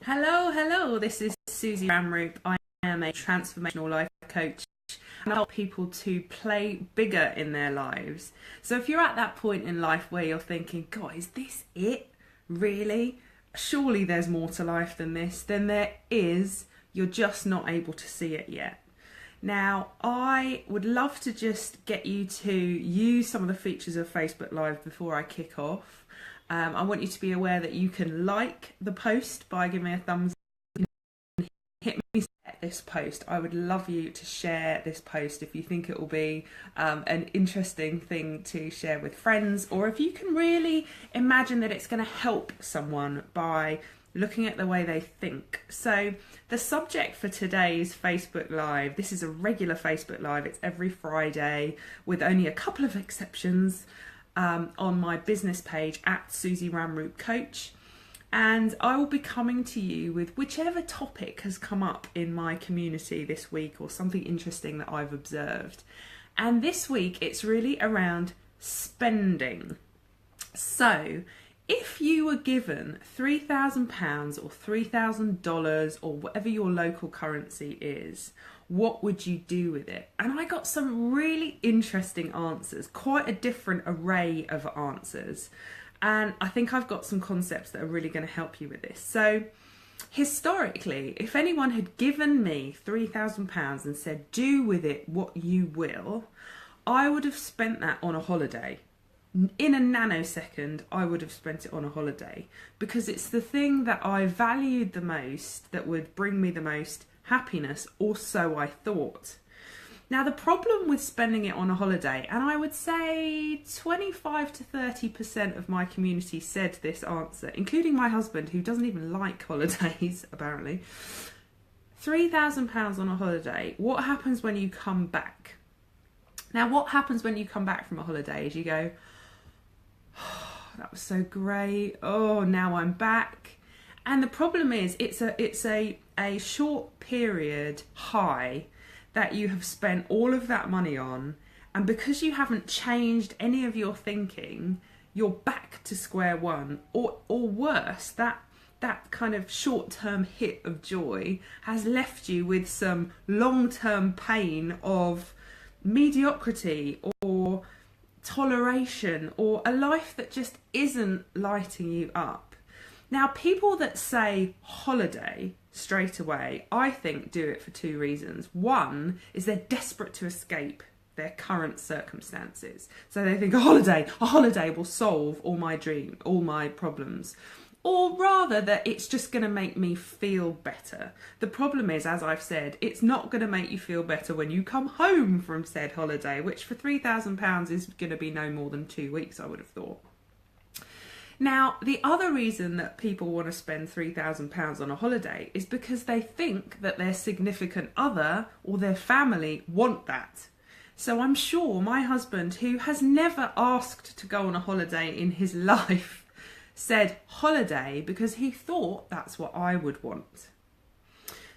Hello. This is Susie Ramroop. I am a transformational life coach and I help people to play bigger in their lives. So if you're at that point in life where you're thinking, God, is this it? Really? Surely there's more to life than this. Then there is. You're just not able to see it yet. Now, I would love to just get you to use some of the features of Facebook Live before I kick off. I want you to be aware that you can like the post by giving me a thumbs up. Hit me at this post. I would love you to share this post if you think it will be an interesting thing to share with friends, or if you can really imagine that it's going to help someone by looking at the way they think. So the subject for today's Facebook Live, this is a regular Facebook Live. It's every Friday with only a couple of exceptions. On my business page at Susie Ramroop Coach, and I will be coming to you with whichever topic has come up in my community this week or something interesting that I've observed. And this week it's really around spending. So if you were given £3,000 or $3,000 or whatever your local currency is, what would you do with it? And I got some really interesting answers, quite a different array of answers. And I think I've got some concepts that are really going to help you with this. So historically, if anyone had given me £3,000 and said, do with it what you will, I would have spent that on a holiday. In a nanosecond, I would have spent it on a holiday because it's the thing that I valued the most, that would bring me the most happiness, or so I thought. Now, the problem with spending it on a holiday, and I would say 25 to 30% of my community said this answer, including my husband, who doesn't even like holidays, apparently. £3,000 on a holiday, what happens when you come back? Now, what happens when you come back from a holiday is you go, oh, that was so great. Oh, now I'm back. And the problem is it's a short period high that you have spent all of that money on, and because you haven't changed any of your thinking, you're back to square one, or worse, that kind of short-term hit of joy has left you with some long-term pain of mediocrity or toleration, or a life that just isn't lighting you up. Now, people that say holiday straight away, I think do it for two reasons. One is they're desperate to escape their current circumstances. So they think a holiday will solve all my problems. Or rather that it's just going to make me feel better. The problem is, as I've said, it's not going to make you feel better when you come home from said holiday, which for £3,000 is going to be no more than 2 weeks, I would have thought. Now, the other reason that people want to spend £3,000 on a holiday is because they think that their significant other or their family want that. So I'm sure my husband, who has never asked to go on a holiday in his life, said holiday because he thought that's what I would want.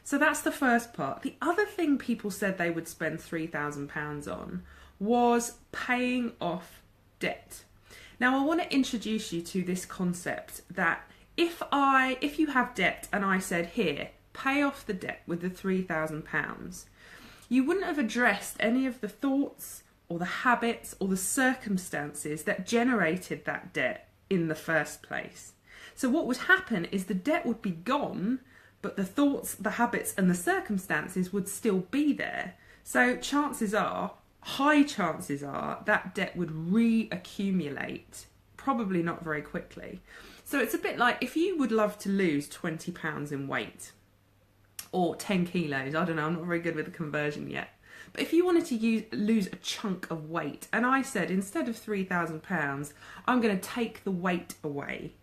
So that's the first part. The other thing people said they would spend £3,000 on was paying off debt. Now, I want to introduce you to this concept that if you have debt and I said, here, pay off the debt with the £3,000, you wouldn't have addressed any of the thoughts or the habits or the circumstances that generated that debt in the first place. So what would happen is the debt would be gone, but the thoughts, the habits and the circumstances would still be there. So high chances are that debt would reaccumulate, probably not very quickly. So it's a bit like if you would love to lose 20 pounds in weight or 10 kilos, I don't know, I'm not very good with the conversion yet. But if you wanted to lose a chunk of weight, and I said instead of £3,000, I'm going to take the weight away.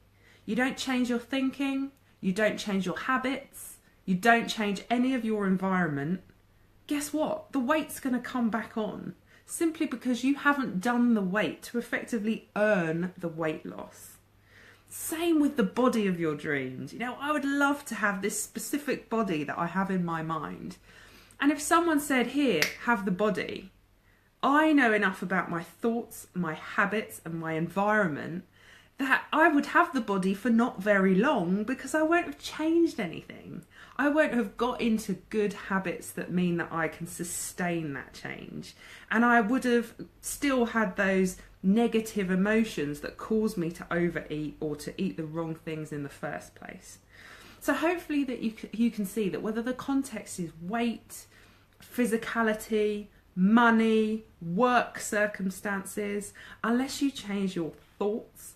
You don't change your thinking, you don't change your habits, you don't change any of your environment. Guess what? The weight's going to come back on simply because you haven't done the weight to effectively earn the weight loss. Same with the body of your dreams. You know, I would love to have this specific body that I have in my mind. And if someone said, here, have the body, I know enough about my thoughts, my habits and my environment that I would have the body for not very long because I won't have changed anything. I won't have got into good habits that mean that I can sustain that change. And I would have still had those negative emotions that cause me to overeat or to eat the wrong things in the first place. So hopefully that you can see that whether the context is weight, physicality, money, work circumstances, unless you change your thoughts,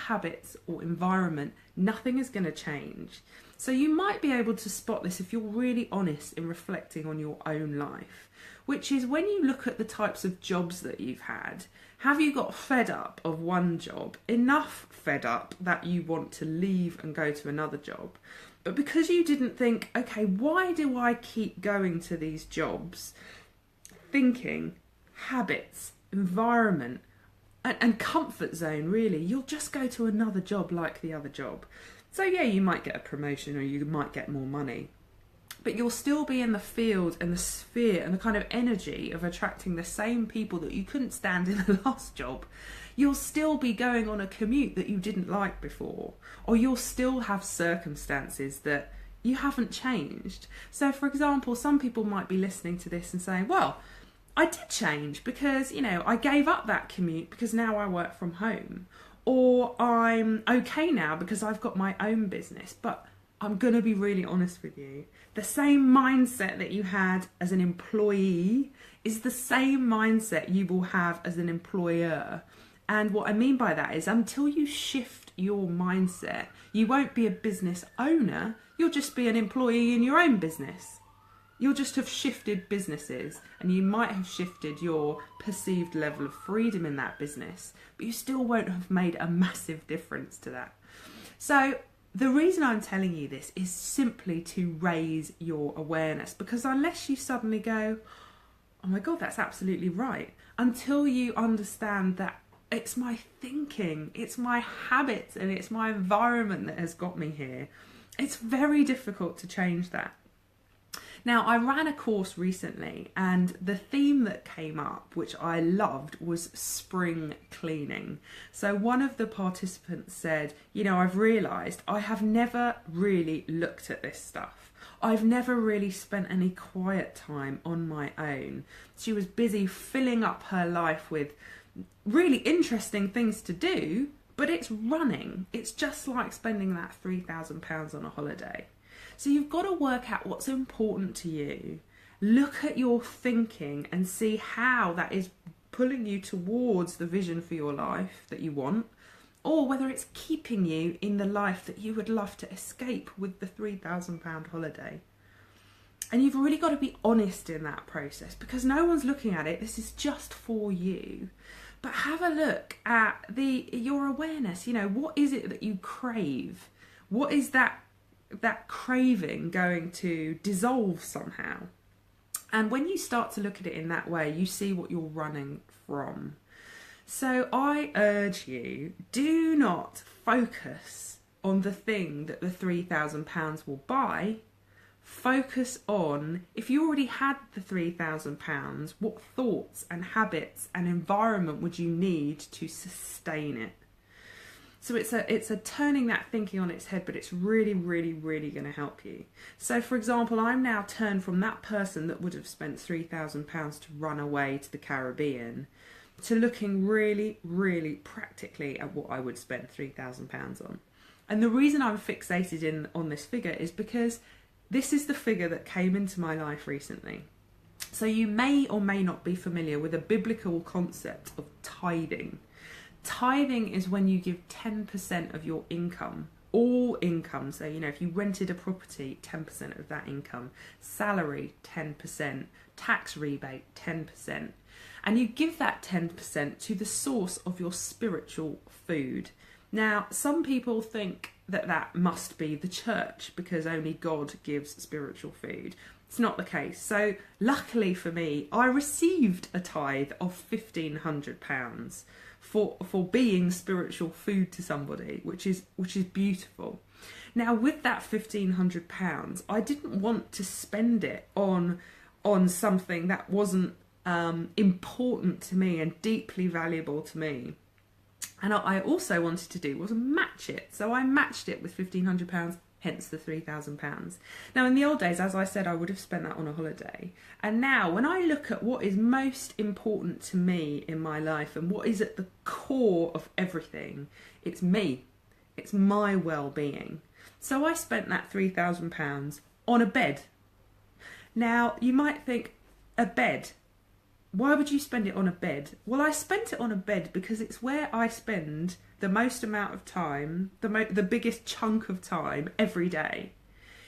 habits or environment, nothing is going to change. So you might be able to spot this if you're really honest in reflecting on your own life, which is when you look at the types of jobs that you've had, have you got fed up of one job, enough fed up that you want to leave and go to another job? But because you didn't think, okay, why do I keep going to these jobs? Thinking, habits, environment, and comfort zone, really, you'll just go to another job like the other job. So yeah, you might get a promotion or you might get more money, but you'll still be in the field and the sphere and the kind of energy of attracting the same people that you couldn't stand in the last job. You'll still be going on a commute that you didn't like before, or you'll still have circumstances that you haven't changed. So for example, some people might be listening to this and saying, well, I did change because, I gave up that commute because now I work from home. Or I'm okay now because I've got my own business. But I'm going to be really honest with you. The same mindset that you had as an employee is the same mindset you will have as an employer. And what I mean by that is until you shift your mindset, you won't be a business owner. You'll just be an employee in your own business. You'll just have shifted businesses, and you might have shifted your perceived level of freedom in that business, but you still won't have made a massive difference to that. So the reason I'm telling you this is simply to raise your awareness, because unless you suddenly go, oh my God, that's absolutely right, until you understand that it's my thinking, it's my habits, and it's my environment that has got me here, it's very difficult to change that. Now, I ran a course recently and the theme that came up, which I loved, was spring cleaning. So one of the participants said, I've realised I have never really looked at this stuff. I've never really spent any quiet time on my own. She was busy filling up her life with really interesting things to do, but it's running. It's just like spending that £3,000 on a holiday. So you've got to work out what's important to you. Look at your thinking and see how that is pulling you towards the vision for your life that you want, or whether it's keeping you in the life that you would love to escape with the £3,000 holiday. And you've really got to be honest in that process, because no one's looking at it. This is just for you. But have a look at your awareness. What is it that you crave? What is that craving going to dissolve somehow? And when you start to look at it in that way, you see what you're running from. So I urge you, do not focus on the thing that the £3,000 will buy. Focus on, if you already had the £3,000, what thoughts and habits and environment would you need to sustain it? So it's a turning that thinking on its head, but it's really, really, really going to help you. So for example, I'm now turned from that person that would have spent £3,000 to run away to the Caribbean to looking really, really practically at what I would spend £3,000 on. And the reason I'm fixated on this figure is because this is the figure that came into my life recently. So you may or may not be familiar with a biblical concept of tithing. Tithing is when you give 10% of your income, all income. So, if you rented a property, 10% of that income, salary, 10%, tax rebate, 10%. And you give that 10% to the source of your spiritual food. Now, some people think that must be the church because only God gives spiritual food. It's not the case. So luckily for me, I received a tithe of £1,500 for being spiritual food to somebody, which is beautiful. Now with that £1,500, I didn't want to spend it on something that wasn't important to me and deeply valuable to me. And I also wanted to do was match it. So I matched it with £1,500, hence the £3,000. Now, in the old days, as I said, I would have spent that on a holiday. And now, when I look at what is most important to me in my life and what is at the core of everything, it's me. It's my well-being. So I spent that £3,000 on a bed. Now, you might think, a bed? Why would you spend it on a bed? Well, I spent it on a bed because it's where I spend the most amount of time, the biggest chunk of time every day.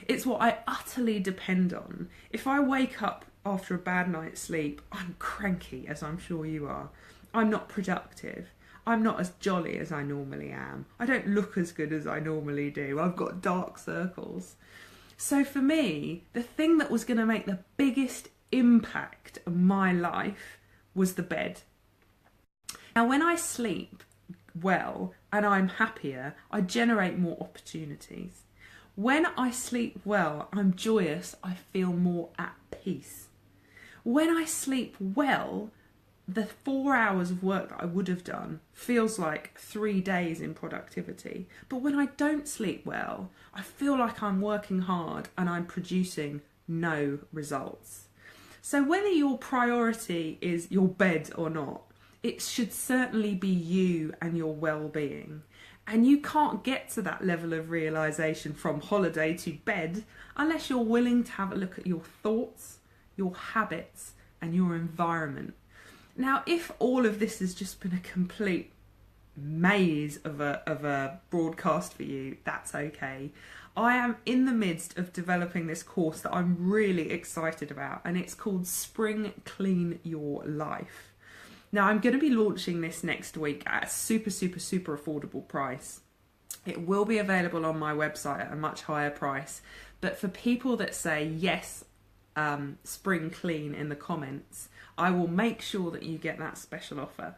It's what I utterly depend on. If I wake up after a bad night's sleep, I'm cranky, as I'm sure you are. I'm not productive. I'm not as jolly as I normally am. I don't look as good as I normally do. I've got dark circles. So for me, the thing that was going to make the biggest impact of my life was the bed. Now, when I sleep well and I'm happier, I generate more opportunities. When I sleep well, I'm joyous, I feel more at peace. When I sleep well, the 4 hours of work that I would have done feels like 3 days in productivity. But when I don't sleep well, I feel like I'm working hard and I'm producing no results. So whether your priority is your bed or not, it should certainly be you and your well-being. And you can't get to that level of realisation from holiday to bed unless you're willing to have a look at your thoughts, your habits and your environment. Now, if all of this has just been a complete maze of a broadcast for you, that's okay. I am in the midst of developing this course that I'm really excited about, and it's called Spring Clean Your Life. Now, I'm going to be launching this next week at a super affordable price. It will be available on my website at a much higher price, but for people that say yes, spring clean in the comments, I will make sure that you get that special offer.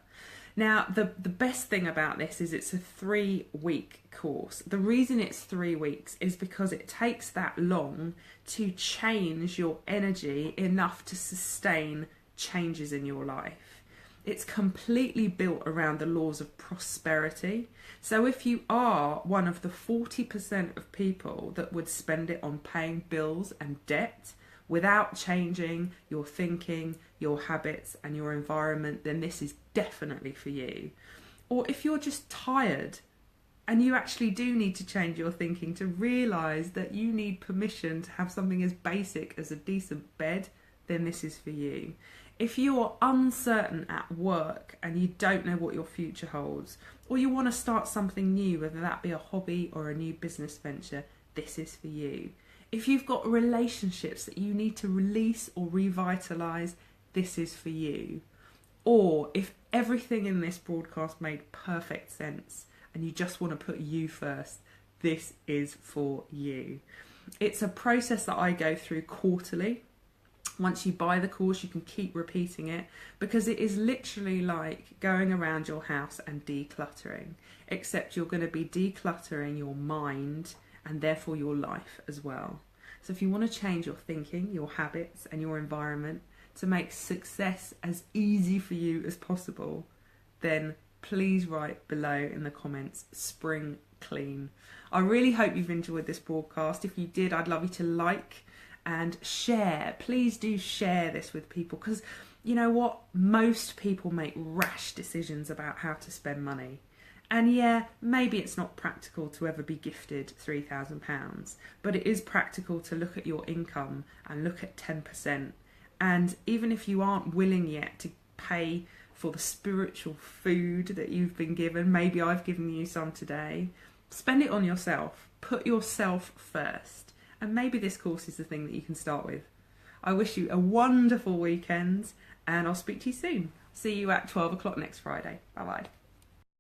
Now, the best thing about this is it's a 3-week course. The reason it's 3 weeks is because it takes that long to change your energy enough to sustain changes in your life. It's completely built around the laws of prosperity. So if you are one of the 40% of people that would spend it on paying bills and debt without changing your thinking, your habits and your environment, then this is definitely for you. Or if you're just tired and you actually do need to change your thinking to realise that you need permission to have something as basic as a decent bed, then this is for you. If you're uncertain at work and you don't know what your future holds, or you want to start something new, whether that be a hobby or a new business venture, this is for you. If you've got relationships that you need to release or revitalise, this is for you. Or if everything in this broadcast made perfect sense and you just want to put you first, this is for you. It's a process that I go through quarterly. Once you buy the course, you can keep repeating it because it is literally like going around your house and decluttering, except you're going to be decluttering your mind and therefore your life as well. So if you want to change your thinking, your habits and your environment to make success as easy for you as possible, then please write below in the comments, Spring Clean. I really hope you've enjoyed this broadcast. If you did, I'd love you to like and share. Please do share this with people because you know what? Most people make rash decisions about how to spend money. And yeah, maybe it's not practical to ever be gifted £3,000, but it is practical to look at your income and look at 10%. And even if you aren't willing yet to pay for the spiritual food that you've been given, maybe I've given you some today, spend it on yourself. Put yourself first. And maybe this course is the thing that you can start with. I wish you a wonderful weekend and I'll speak to you soon. See you at 12 o'clock next Friday. Bye bye.